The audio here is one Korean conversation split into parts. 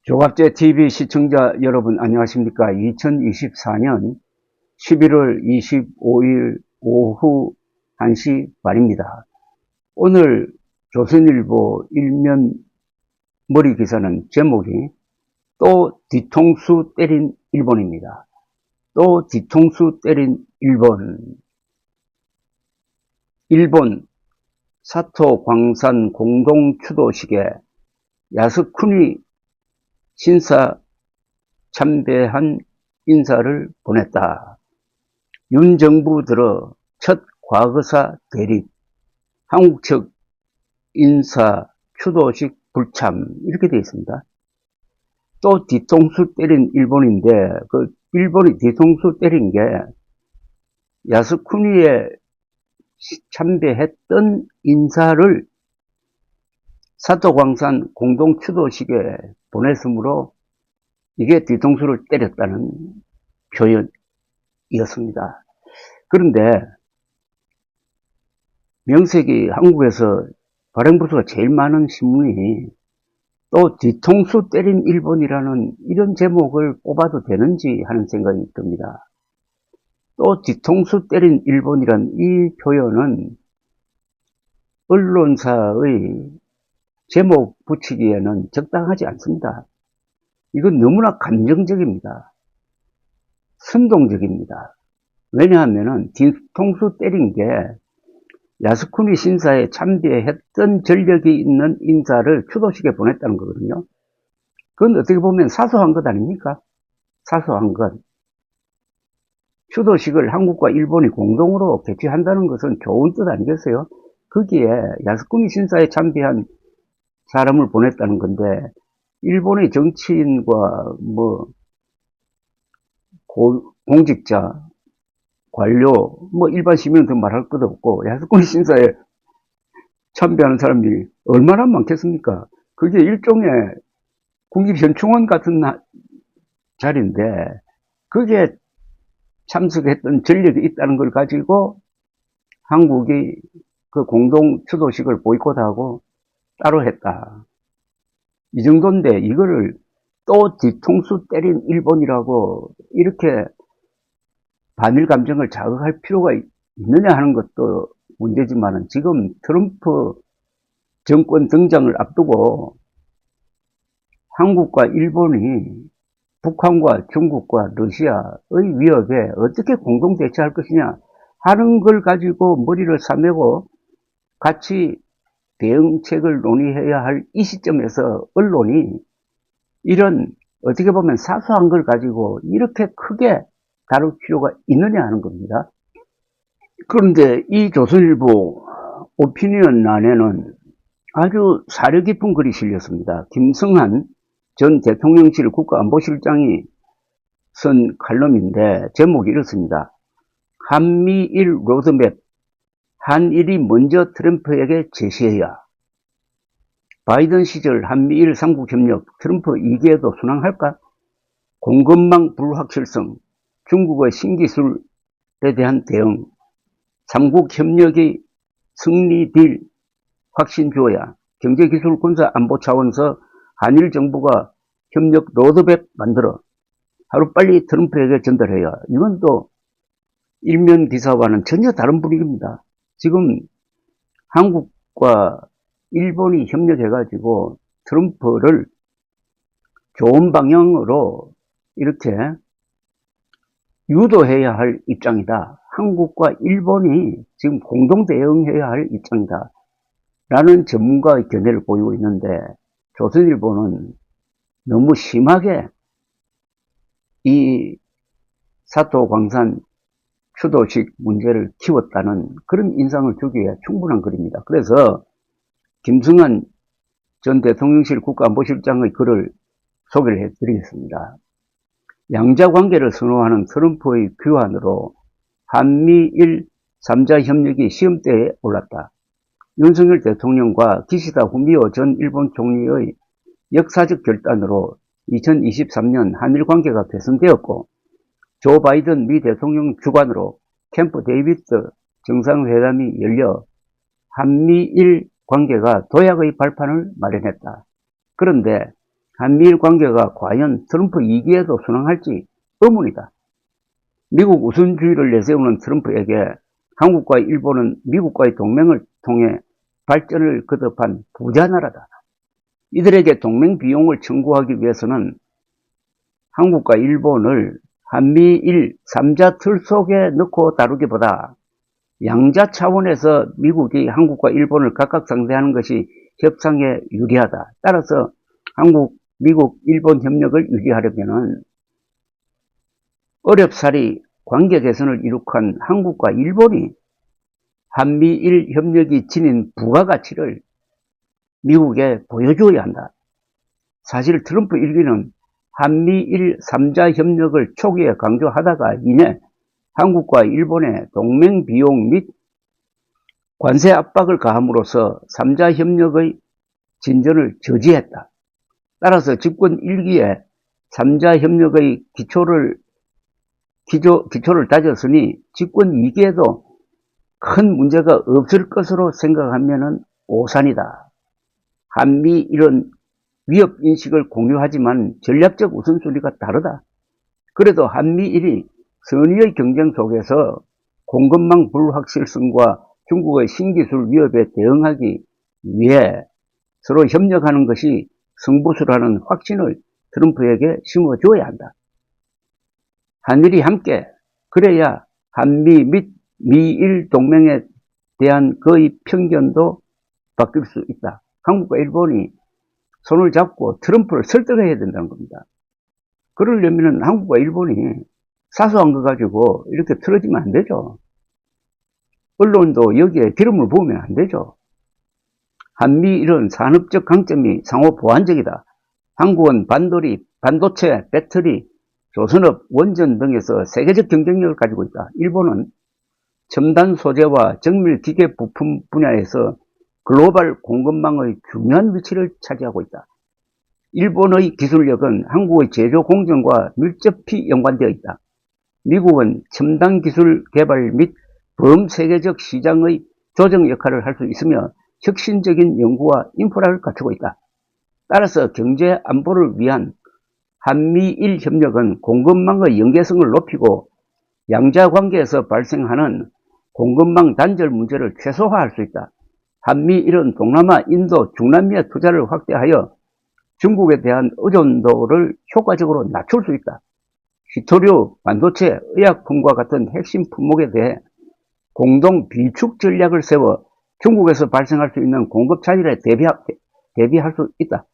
조갑제 TV 시청자 여러분 안녕하십니까? 2024년 11월 25일 오후 1시 반입니다. 오늘 조선일보 일면 머리 기사는 제목이 또 뒤통수 때린 일본입니다. 또 뒤통수 때린 일본. 일본 사토 광산 공동 추도식에 야스쿠니 신사 참배한 인사를 보냈다. 윤 정부 들어 첫 과거사 대립, 한국 측 인사 추도식 불참 이렇게 되어 있습니다. 또 뒤통수 때린 일본인데 그 일본이 뒤통수 때린 게 야스쿠니에 참배했던 인사를 사토광산 공동 추도식에 보냈으므로 이게 뒤통수를 때렸다는 표현이었습니다. 그런데 명색이 한국에서 발행부수가 제일 많은 신문이 또 뒤통수 때린 일본이라는 이런 제목을 뽑아도 되는지 하는 생각이 듭니다. 또 뒤통수 때린 일본이란 이 표현은 언론사의 제목 붙이기에는 적당하지 않습니다. 이건 너무나 감정적입니다. 선동적입니다. 왜냐하면 뒤통수 때린 게 야스쿠니 신사에 참배했던 전력이 있는 인사를 추도식에 보냈다는 거거든요. 그건 어떻게 보면 사소한 것 아닙니까? 사소한 것. 추도식을 한국과 일본이 공동으로 개최한다는 것은 좋은 뜻 아니겠어요? 거기에 야스쿠니 신사에 참배한 사람을 보냈다는 건데 일본의 정치인과 공직자, 관료, 일반 시민은 말할 것도 없고 야스쿠니 신사에 참배하는 사람이 얼마나 많겠습니까? 그게 일종의 국립현충원 같은 자리인데 거기에 참석했던 전력이 있다는 걸 가지고 한국이 그 공동 추도식을 보이콧하고 따로 했다. 이 정도인데 이거를 또 뒤통수 때린 일본이라고 이렇게 반일 감정을 자극할 필요가 있느냐 하는 것도 문제지만 지금 트럼프 정권 등장을 앞두고 한국과 일본이 북한과 중국과 러시아의 위협에 어떻게 공동 대처할 것이냐 하는 걸 가지고 머리를 싸매고 같이 대응책을 논의해야 할 이 시점에서 언론이 이런 어떻게 보면 사소한 걸 가지고 이렇게 크게 다룰 필요가 있느냐 하는 겁니다. 그런데 이 조선일보 오피니언란에는 아주 사려 깊은 글이 실렸습니다. 김성한 전 대통령실 국가안보실장이 쓴 칼럼인데 제목이 이렇습니다. 한미일 로드맵, 한일이 먼저 트럼프에게 제시해야. 바이든 시절 한미일 삼국협력 트럼프 2기에도 순항할까? 공급망 불확실성, 중국의 신기술에 대한 대응, 삼국협력이 승리될 확신 주어야. 경제기술 군사 안보 차원에서 한일 정부가 협력 로드맵 만들어 하루빨리 트럼프에게 전달해야. 이건 또 일면 기사와는 전혀 다른 분위기입니다. 지금 한국과 일본이 협력해가지고 트럼프를 좋은 방향으로 이렇게 유도해야 할 입장이다. 한국과 일본이 지금 공동 대응해야 할 입장이다. 라는 전문가의 견해를 보이고 있는데 조선일보는 너무 심하게 이 사토 광산 추도식 문제를 키웠다는 그런 인상을 주기에 충분한 글입니다. 그래서 김승한 전 대통령실 국가안보실장의 글을 소개를 해드리겠습니다. 양자관계를 선호하는 트럼프의 귀환으로 한미일 3자 협력이 시험대에 올랐다. 윤석열 대통령과 기시다 후미오 전 일본 총리의 역사적 결단으로 2023년 한일 관계가 개선되었고 조 바이든 미 대통령 주관으로 캠프 데이비드 정상회담이 열려 한미일 관계가 도약의 발판을 마련했다. 그런데 한미일 관계가 과연 트럼프 2기에도 순항할지 의문이다. 미국 우선주의를 내세우는 트럼프에게 한국과 일본은 미국과의 동맹을 통해 발전을 거듭한 부자 나라다. 이들에게 동맹 비용을 청구하기 위해서는 한국과 일본을 한미일 3자 틀 속에 넣고 다루기보다 양자 차원에서 미국이 한국과 일본을 각각 상대하는 것이 협상에 유리하다. 따라서 한국, 미국, 일본 협력을 유지하려면 어렵사리 관계 개선을 이룩한 한국과 일본이 한미일 협력이 지닌 부가가치를 미국에 보여주어야 한다. 사실 트럼프 일기는 한미일 3자 협력을 초기에 강조하다가 이내 한국과 일본의 동맹 비용 및 관세 압박을 가함으로써 3자 협력의 진전을 저지했다. 따라서 집권 1기에 3자 협력의 기초를 다졌으니 집권 2기에도 큰 문제가 없을 것으로 생각하면 오산이다. 한미일은 위협인식을 공유하지만 전략적 우선순위가 다르다. 그래도 한미일이 선의의 경쟁 속에서 공급망 불확실성과 중국의 신기술 위협에 대응하기 위해 서로 협력하는 것이 승부수라는 확신을 트럼프에게 심어줘야 한다. 한일이 함께 그래야 한미 및 미일 동맹에 대한 그의 편견도 바뀔 수 있다. 한국과 일본이 손을 잡고 트럼프를 설득해야 된다는 겁니다. 그러려면 한국과 일본이 사소한 거 가지고 이렇게 틀어지면 안 되죠. 언론도 여기에 기름을 부으면 안 되죠. 한미일은 산업적 강점이 상호 보완적이다. 한국은 반도체, 배터리, 조선업, 원전 등에서 세계적 경쟁력을 가지고 있다. 일본은 첨단 소재와 정밀 기계 부품 분야에서 글로벌 공급망의 중요한 위치를 차지하고 있다. 일본의 기술력은 한국의 제조 공정과 밀접히 연관되어 있다. 미국은 첨단 기술 개발 및 범세계적 시장의 조정 역할을 할 수 있으며 혁신적인 연구와 인프라를 갖추고 있다. 따라서 경제 안보를 위한 한미일 협력은 공급망의 연계성을 높이고 양자 관계에서 발생하는 공급망 단절 문제를 최소화할 수 있다. 한미일은 동남아, 인도, 중남미의 투자를 확대하여 중국에 대한 의존도를 효과적으로 낮출 수 있다. 희토류, 반도체, 의약품과 같은 핵심 품목에 대해 공동 비축 전략을 세워 중국에서 발생할 수 있는 공급 차질에 대비할 수 있다.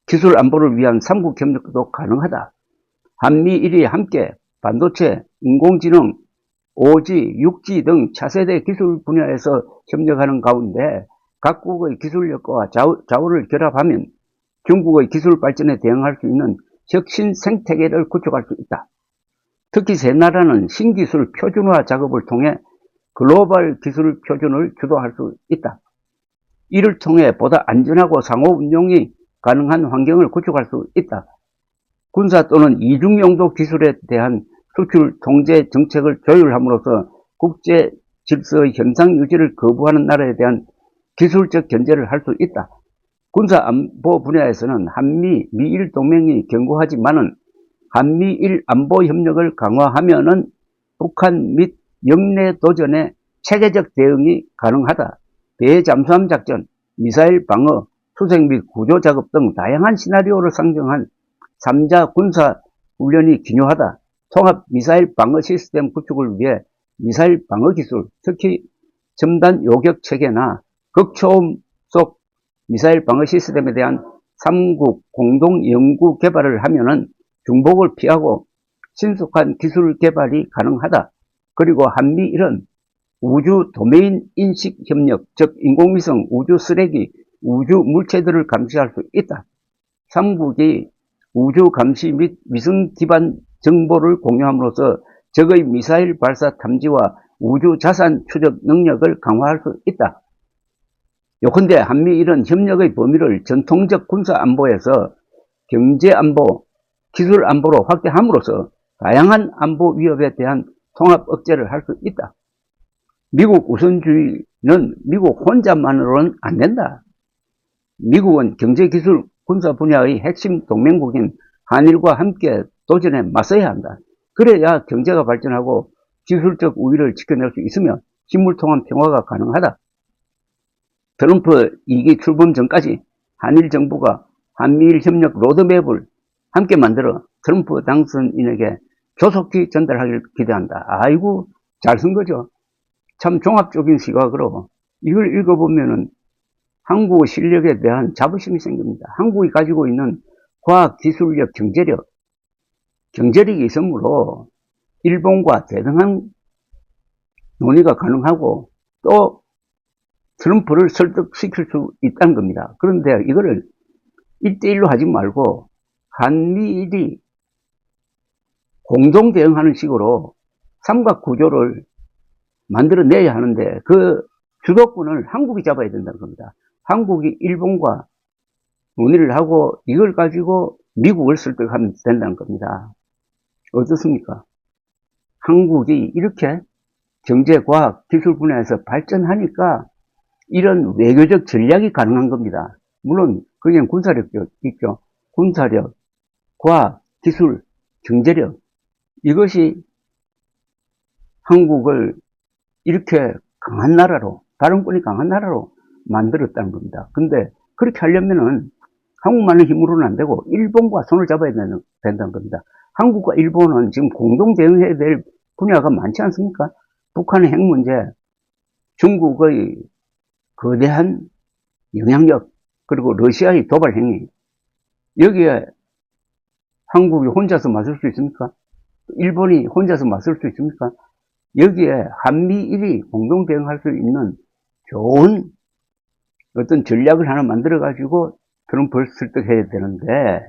기술 안보를 위한 삼국 협력도 가능하다. 한미일이 함께 반도체, 인공지능, 5G, 6G 등 차세대 기술 분야에서 협력하는 가운데 각국의 기술력과 자원을 결합하면 중국의 기술 발전에 대응할 수 있는 혁신 생태계를 구축할 수 있다. 특히 세 나라는 신기술 표준화 작업을 통해 글로벌 기술 표준을 주도할 수 있다. 이를 통해 보다 안전하고 상호 운용이 가능한 환경을 구축할 수 있다. 군사 또는 이중용도 기술에 대한 수출 통제 정책을 조율함으로써 국제 질서의 현상 유지를 거부하는 나라에 대한 기술적 견제를 할 수 있다. 군사 안보 분야에서는 한미, 미일 동맹이 견고하지만은 한미일 안보 협력을 강화하면은 북한 및 영내 도전에 체계적 대응이 가능하다. 대잠수함 작전, 미사일 방어, 수색 및 구조 작업 등 다양한 시나리오를 상정한 3자 군사 훈련이 기묘하다. 통합 미사일 방어 시스템 구축을 위해 미사일 방어 기술, 특히 첨단 요격 체계나 극초음 속 미사일 방어 시스템에 대한 3국 공동 연구 개발을 하면은 중복을 피하고 신속한 기술 개발이 가능하다. 그리고 한미일은 우주 도메인 인식 협력, 즉 인공위성, 우주 쓰레기, 우주 물체들을 감시할 수 있다. 3국이 우주 감시 및 위성 기반 정보를 공유함으로써 적의 미사일 발사 탐지와 우주 자산 추적 능력을 강화할 수 있다. 요컨대 한미일은 협력의 범위를 전통적 군사 안보에서 경제 안보, 기술 안보로 확대함으로써 다양한 안보 위협에 대한 통합 억제를 할 수 있다. 미국 우선주의는 미국 혼자만으로는 안 된다. 미국은 경제 기술 군사 분야의 핵심 동맹국인 한일과 함께 도전에 맞서야 한다. 그래야 경제가 발전하고 기술적 우위를 지켜낼 수 있으며 신물 통한 평화가 가능하다. 트럼프 2기 출범 전까지 한일 정부가 한미일 협력 로드맵을 함께 만들어 트럼프 당선인에게 조속히 전달하길 기대한다. 아이고, 잘 쓴 거죠. 참 종합적인 시각으로 이걸 읽어보면은 한국의 실력에 대한 자부심이 생깁니다. 한국이 가지고 있는 과학, 기술력, 경제력이 있으므로 일본과 대등한 논의가 가능하고 또 트럼프를 설득시킬 수 있다는 겁니다. 그런데 이거를 1대1로 하지 말고 한미일이 공동 대응하는 식으로 삼각구조를 만들어내야 하는데 그 주도권을 한국이 잡아야 된다는 겁니다. 한국이 일본과 논의를 하고 이걸 가지고 미국을 설득하면 된다는 겁니다. 어떻습니까? 한국이 이렇게 경제, 과학, 기술 분야에서 발전하니까 이런 외교적 전략이 가능한 겁니다. 물론 거기엔 군사력도 있죠. 군사력, 과학, 기술, 경제력 이것이 한국을 이렇게 강한 나라로, 발언권이 강한 나라로 만들었다는 겁니다. 근데 그렇게 하려면은 한국만의 힘으로는 안 되고 일본과 손을 잡아야 된다는 겁니다. 한국과 일본은 지금 공동 대응해야 될 분야가 많지 않습니까? 북한의 핵 문제, 중국의 거대한 영향력, 그리고 러시아의 도발 행위. 여기에 한국이 혼자서 맞설 수 있습니까? 일본이 혼자서 맞설 수 있습니까? 여기에 한미일이 공동 대응할 수 있는 좋은 어떤 전략을 하나 만들어 가지고 트럼프를 설득해야 되는데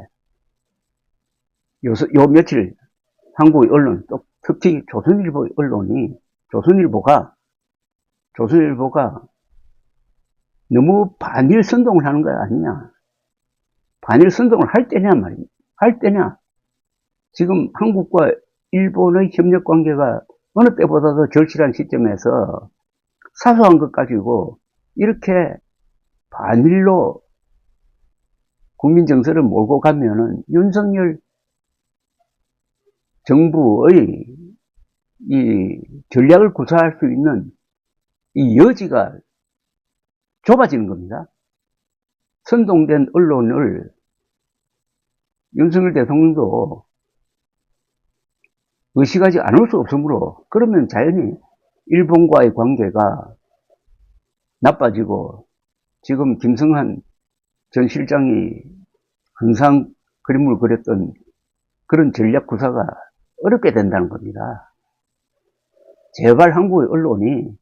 요 며칠 한국의 언론, 또 특히 조선일보 언론이 조선일보가 너무 반일 선동을 하는 거 아니냐. 반일 선동을 할 때냐 말이야. 할 때냐. 지금 한국과 일본의 협력 관계가 어느 때보다도 절실한 시점에서 사소한 것 가지고 이렇게 반일로 국민 정서를 몰고 가면은 윤석열 정부의 이 전략을 구사할 수 있는 이 여지가 좁아지는 겁니다. 선동된 언론을 윤석열 대통령도 의식하지 않을 수 없으므로 그러면 자연히 일본과의 관계가 나빠지고 지금 김성한 전 실장이 항상 그림을 그렸던 그런 전략 구사가 어렵게 된다는 겁니다. 제발 한국의 언론이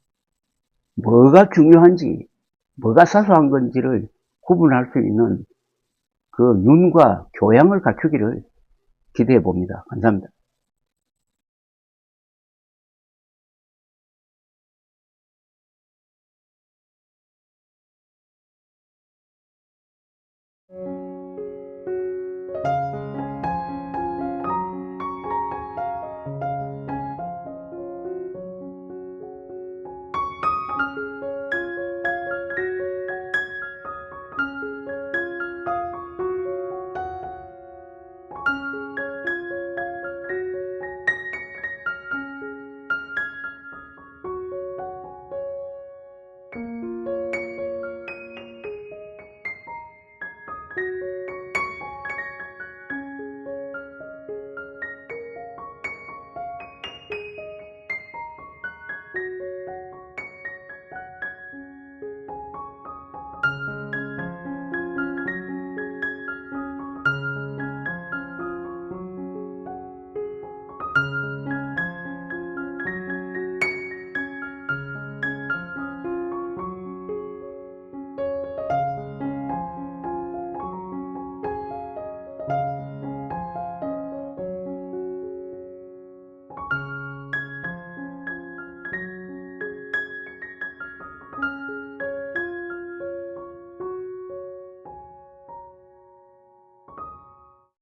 뭐가 중요한지 뭐가 사소한 건지를 구분할 수 있는 그 눈과 교양을 갖추기를 기대해 봅니다. 감사합니다.